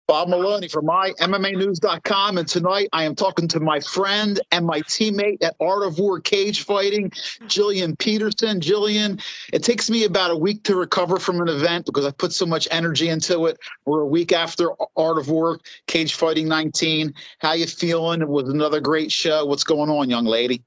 Bob Maloney from MyMMAnews.com, and tonight I am talking to my friend and my teammate at Art of War Cage Fighting, Jillian Peterson. Jillian, it takes me about a week to recover from an event because I put so much energy into it. We're a week after Art of War Cage Fighting 19. How you feeling? It was another great show. What's going on, young lady?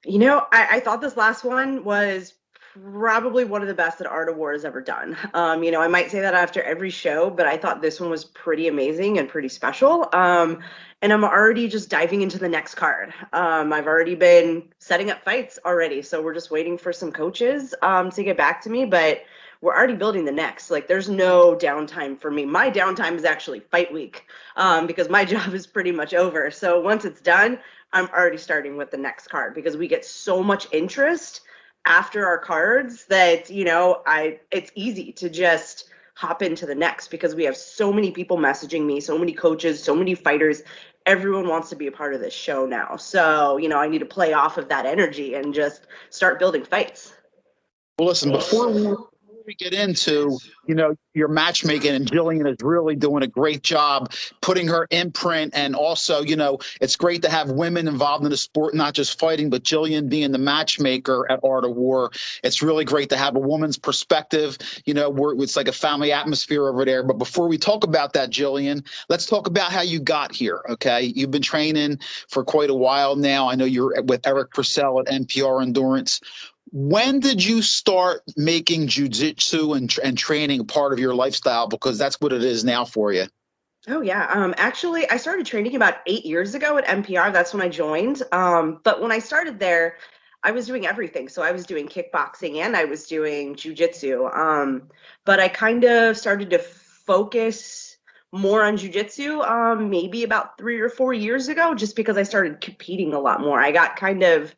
I thought this last one was probably one of the best that Art of War has ever done. I might say that after every show, but I thought this one was pretty amazing and pretty special. And I'm already just diving into the next card. I've already been setting up fights already, so we're just waiting for some coaches to get back to me, but we're already building the next. Like, there's no downtime for me. My downtime is actually fight week because my job is pretty much over. So once it's done, I'm already starting with the next card because we get so much interest after our cards that, it's easy to just hop into the next because we have so many people messaging me, so many coaches, so many fighters. Everyone wants to be a part of this show now. So, I need to play off of that energy and just start building fights. Well, listen, before we get into, your matchmaking, and Jillian is really doing a great job putting her imprint. And also, it's great to have women involved in the sport, not just fighting, but Jillian being the matchmaker at Art of War. It's really great to have a woman's perspective. It's like a family atmosphere over there. But before we talk about that, Jillian, let's talk about how you got here. Okay. You've been training for quite a while now. I know you're with Eric Purcell at NPR Endurance. When did you start making jiu-jitsu and training part of your lifestyle? Because that's what it is now for you. Oh, yeah. Actually, I started training about 8 years ago at NPR. That's when I joined. But when I started there, I was doing everything. So I was doing kickboxing and I was doing jiu-jitsu. But I kind of started to focus more on jiu-jitsu maybe about 3 or 4 years ago, just because I started competing a lot more. I got kind of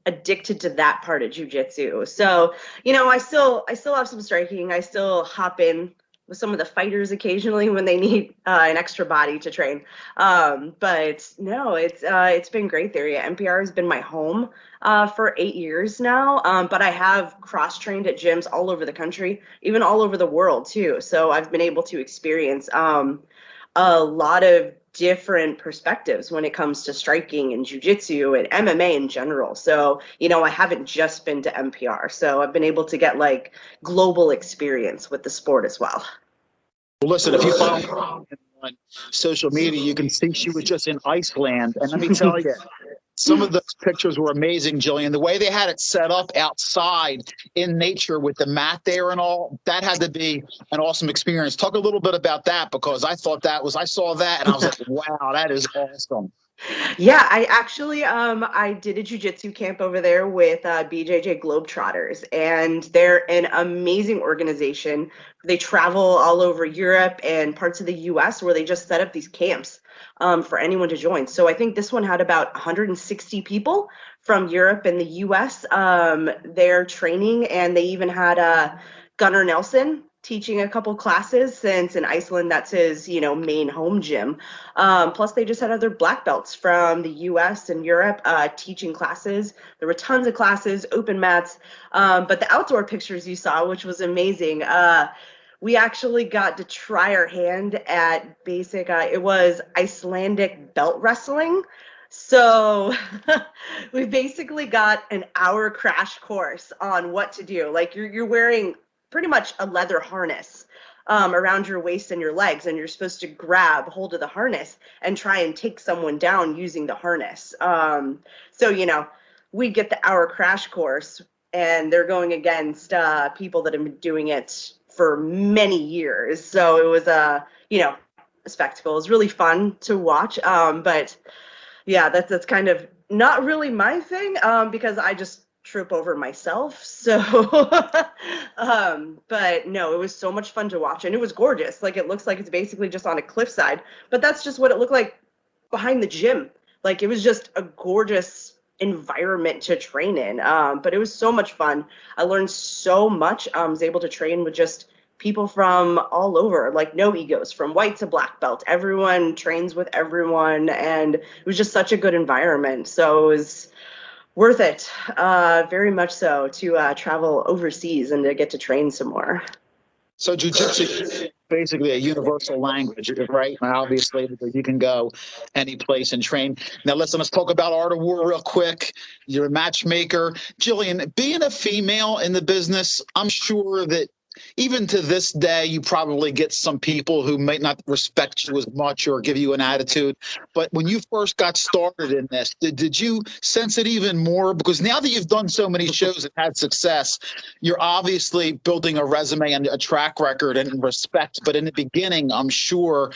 addicted to that part of jiu-jitsu. So, I still have some striking. I still hop in with some of the fighters occasionally when they need an extra body to train. But no, it's been great there. Yeah, NPR has been my home for 8 years now. But I have cross-trained at gyms all over the country, even all over the world too. So I've been able to experience a lot of different perspectives when it comes to striking and jiu-jitsu and MMA in general. So, I haven't just been to NPR. So I've been able to get like global experience with the sport as well. Well, listen, if you follow her on social media, you can see she was just in Iceland. And let me tell you, some of those pictures were amazing, Jillian. The way they had it set up outside in nature with the mat there and all, that had to be an awesome experience. Talk a little bit about that, because I saw that and I was like, wow, that is awesome. Yeah, I actually I did a jujitsu camp over there with BJJ Globetrotters, and they're an amazing organization. They travel all over Europe and parts of the US where they just set up these camps for anyone to join. So I think this one had about 160 people from Europe and the US there training, and they even had Gunnar Nelson teaching a couple classes, since in Iceland that's his main home gym. Plus they just had other black belts from the US and Europe teaching classes. There were tons of classes, open mats, but the outdoor pictures you saw, which was amazing, we actually got to try our hand at basic it was Icelandic belt wrestling. So we basically got an hour crash course on what to do. Like, you're wearing pretty much a leather harness around your waist and your legs, and you're supposed to grab hold of the harness and try and take someone down using the harness. So we get the hour crash course, and they're going against people that have been doing it for many years. So it was a spectacle. It was really fun to watch. But yeah, that's kind of not really my thing because I just trip over myself. So, but no, it was so much fun to watch, and it was gorgeous. Like, it looks like it's basically just on a cliffside, but that's just what it looked like behind the gym. Like, it was just a gorgeous environment to train in. But it was so much fun. I learned so much. I was able to train with just people from all over, like no egos, from white to black belt. Everyone trains with everyone, and it was just such a good environment. So it was worth it, very much so, to travel overseas and to get to train some more. So jiu-jitsu basically a universal language, right? And obviously, because you can go any place and train. Now, listen, let's talk about Art of War real quick. You're a matchmaker. Jillian, being a female in the business, I'm sure that even to this day, you probably get some people who might not respect you as much or give you an attitude. But when you first got started in this, did you sense it even more? Because now that you've done so many shows and had success, you're obviously building a resume and a track record and respect. But in the beginning, I'm sure.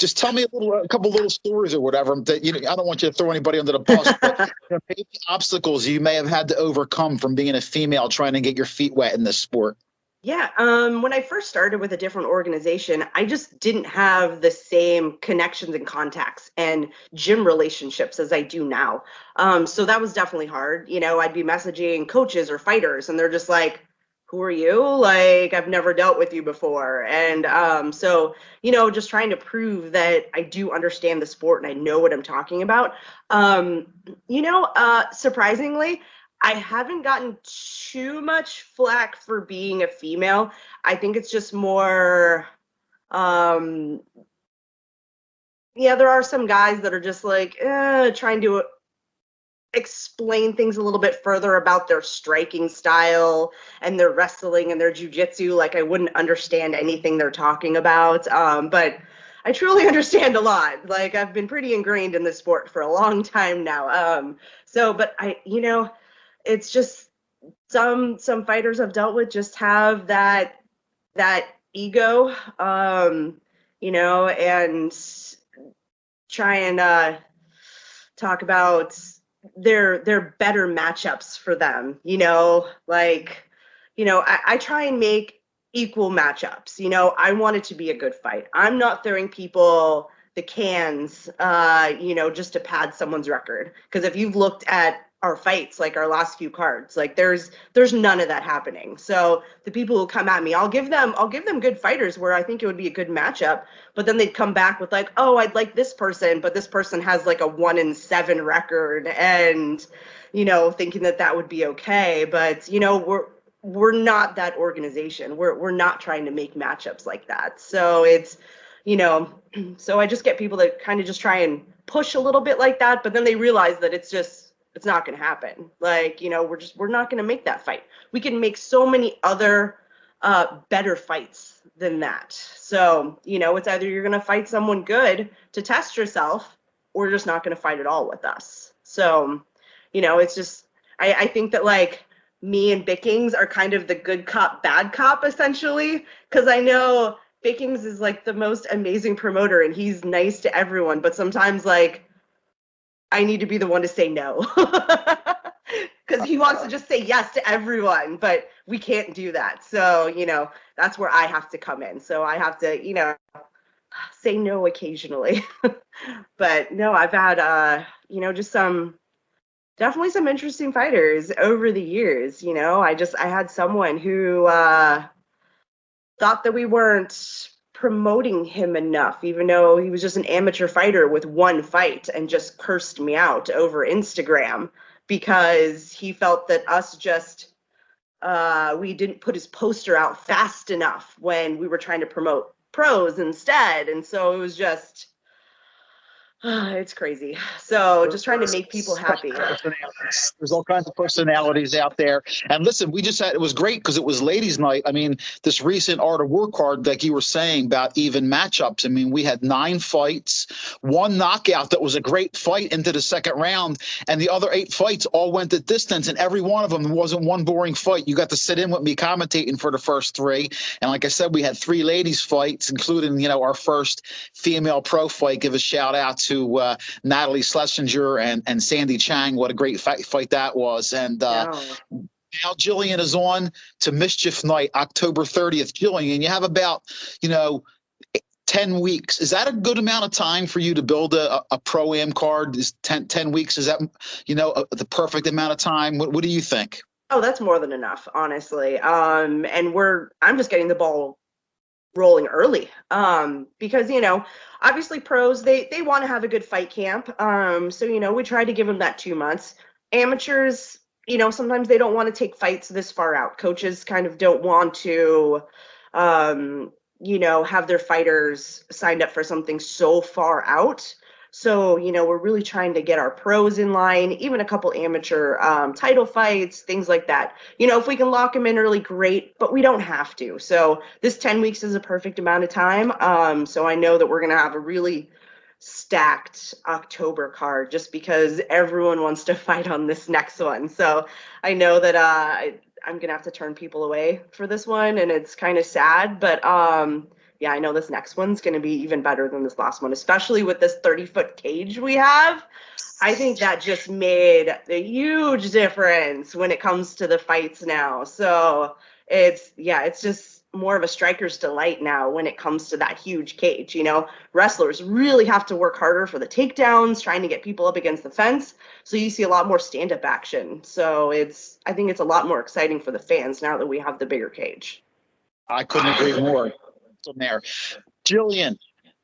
Just tell me a couple little stories or whatever. That I don't want you to throw anybody under the bus, but maybe obstacles you may have had to overcome from being a female trying to get your feet wet in this sport. Yeah, when I first started with a different organization, I just didn't have the same connections and contacts and gym relationships as I do now. So that was definitely hard. I'd be messaging coaches or fighters, and they're just like, "Who are you? Like, I've never dealt with you before." And so, just trying to prove that I do understand the sport and I know what I'm talking about. Surprisingly, I haven't gotten too much flack for being a female. I think it's just more, there are some guys that are just like trying to explain things a little bit further about their striking style and their wrestling and their jujitsu. Like I wouldn't understand anything they're talking about. But I truly understand a lot. Like I've been pretty ingrained in this sport for a long time now. But it's just, some fighters I've dealt with just have that ego, and try and talk about their better matchups for them. I try and make equal matchups. I want it to be a good fight. I'm not throwing people the cans, just to pad someone's record. Because if you've looked at our fights, like our last few cards, like there's none of that happening. So the people who come at me, I'll give them good fighters where I think it would be a good matchup, but then they'd come back with like, oh, I'd like this person, but this person has like a 1-7 record, and thinking that would be okay. But we're not that organization. We're not trying to make matchups like that. So it's so I just get people that kind of just try and push a little bit like that, but then they realize that it's not going to happen. Like, we're not going to make that fight. We can make so many other better fights than that. So, it's either you're going to fight someone good to test yourself, or you're just not going to fight at all with us. So, it's just, I think that like me and Bickings are kind of the good cop, bad cop, essentially, because I know Bickings is like the most amazing promoter and he's nice to everyone, but sometimes like I need to be the one to say no, because he wants to just say yes to everyone, but we can't do that. So, that's where I have to come in. So I have to, say no occasionally. But no, I've had, just definitely some interesting fighters over the years. I had someone who thought that we weren't promoting him enough, even though he was just an amateur fighter with one fight, and just cursed me out over Instagram because he felt that us just we didn't put his poster out fast enough when we were trying to promote pros instead. And so it was just it's crazy. So just trying to make people happy. There's all kinds of personalities out there. And listen, it was great because it was ladies' night. I mean, this recent Art of War card, like you were saying about even matchups. I mean, we had 9 fights, 1 knockout that was a great fight into the second round, and the other 8 fights all went the distance, and every one of them wasn't one boring fight. You got to sit in with me commentating for the first 3. And like I said, we had 3 ladies fights, including, our first female pro fight. Give a shout out to Natalie Schlesinger and Sandy Chang. What a great fight that was. And now Jillian is on to Mischief Night, October 30th. Jillian, you have about, 10 weeks. Is that a good amount of time for you to build a pro-am card? Is 10 weeks, is that, the perfect amount of time? What do you think? Oh, that's more than enough, honestly. And I'm just getting the ball rolling early, because obviously pros, they want to have a good fight camp, so we try to give them that 2 months. Amateurs, sometimes they don't want to take fights this far out. Coaches kind of don't want to have their fighters signed up for something so far out. So, we're really trying to get our pros in line, even a couple amateur title fights, things like that. If we can lock them in early, great, but we don't have to. So this 10 weeks is a perfect amount of time. So I know that we're going to have a really stacked October card just because everyone wants to fight on this next one. So I know that I'm going to have to turn people away for this one, and it's kind of sad, but yeah, I know this next one's going to be even better than this last one, especially with this 30-foot cage we have. I think that just made a huge difference when it comes to the fights now. So it's just more of a striker's delight now when it comes to that huge cage. Wrestlers really have to work harder for the takedowns, trying to get people up against the fence. So you see a lot more stand-up action. So I think it's a lot more exciting for the fans now that we have the bigger cage. I couldn't agree more. There, Jillian.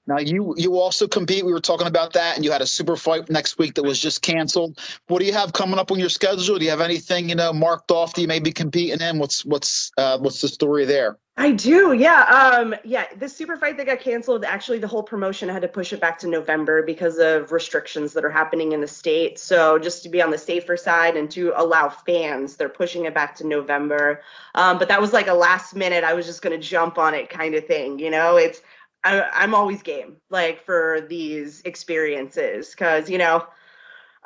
Now you also compete. We were talking about that, and you had a super fight next week that was just canceled. What do you have coming up on your schedule? Do you have anything marked off that you may be competing in? What's the story there? I do, yeah. This super fight that got canceled, actually the whole promotion had to push it back to November because of restrictions that are happening in the state. So just to be on the safer side and to allow fans, they're pushing it back to November. But that was like a last minute, I was just going to jump on it kind of thing. I'm always game, like, for these experiences because,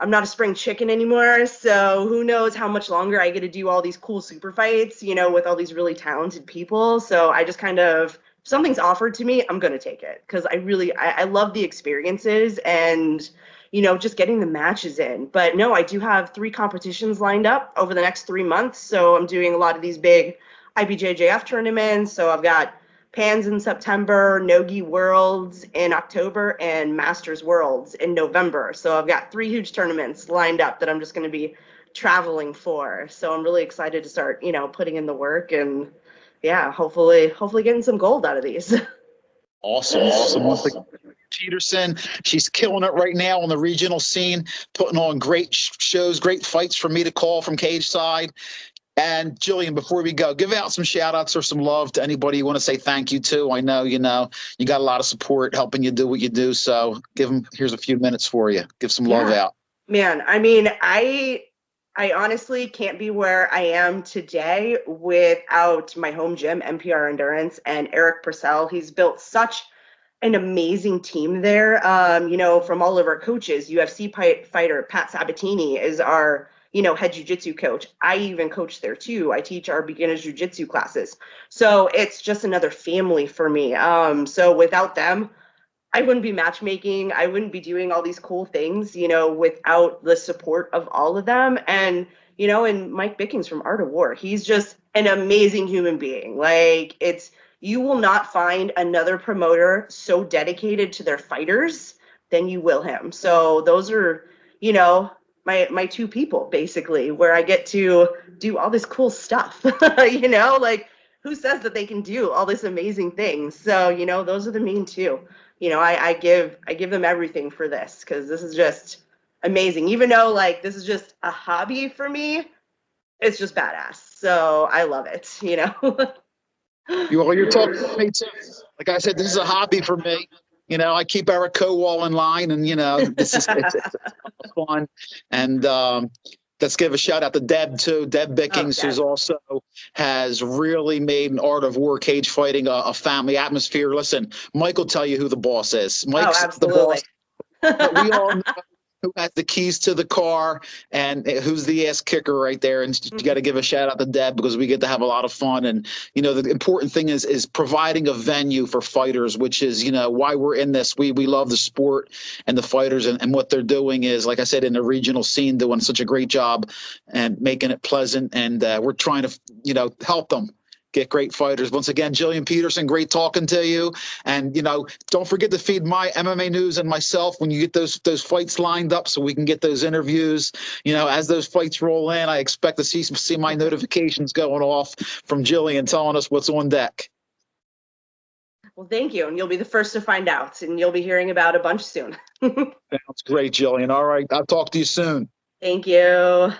I'm not a spring chicken anymore, so who knows how much longer I get to do all these cool super fights, with all these really talented people. So I just kind of, if something's offered to me, I'm going to take it because I love the experiences and, just getting the matches in. But no, I do have 3 competitions lined up over the next 3 months. So I'm doing a lot of these big IBJJF tournaments. So I've got Pans in September, Nogi Worlds in October, and Masters Worlds in November. So I've got 3 huge tournaments lined up that I'm just going to be traveling for. So I'm really excited to start, putting in the work and, yeah, hopefully getting some gold out of these. Awesome. Peterson, she's killing it right now on the regional scene, putting on great shows, great fights for me to call from cage side. And Jillian, before we go, give out some shout outs or some love to anybody you want to say thank you to. I know, you got a lot of support helping you do what you do. So here's a few minutes for you. Give some love out. Man, I mean, I honestly can't be where I am today without my home gym, NPR Endurance, and Eric Purcell. He's built such an amazing team there. From all of our coaches, UFC fighter Pat Sabatini is our head jiu-jitsu coach. I even coach there too. I teach our beginners jiu-jitsu classes. So it's just another family for me. So without them, I wouldn't be matchmaking. I wouldn't be doing all these cool things, without the support of all of them. And, and Mike Bickings from Art of War, he's just an amazing human being. Like, you will not find another promoter so dedicated to their fighters than you will him. So those are, my 2 people, basically, where I get to do all this cool stuff, like, who says that they can do all this amazing things? So, those are the main 2. I give them everything for this because this is just amazing. Even though, like, this is just a hobby for me, it's just badass. So I love it, You're talking to me too. Like I said, this is a hobby for me. I keep Eric Kowal in line, and this is it's fun. And let's give a shout out to Deb too. Deb Bickings, who's also has really made an Art of War cage fighting a family atmosphere. Listen, Mike will tell you who the boss is. Mike's the boss. But we all know who has the keys to the car and who's the ass kicker right there. And you got to give a shout out to Deb because we get to have a lot of fun. And, the important thing is providing a venue for fighters, which is, why we're in this. We love the sport and the fighters and what they're doing is, like I said, in the regional scene, doing such a great job and making it pleasant. And we're trying to, help them get great fighters. Once again, Jillian Peterson, great talking to you. And, don't forget to feed my MMA News and myself when you get those fights lined up so we can get those interviews. As those fights roll in, I expect to see my notifications going off from Jillian telling us what's on deck. Well, thank you. And you'll be the first to find out, and you'll be hearing about a bunch soon. Sounds great, Jillian. All right. I'll talk to you soon. Thank you.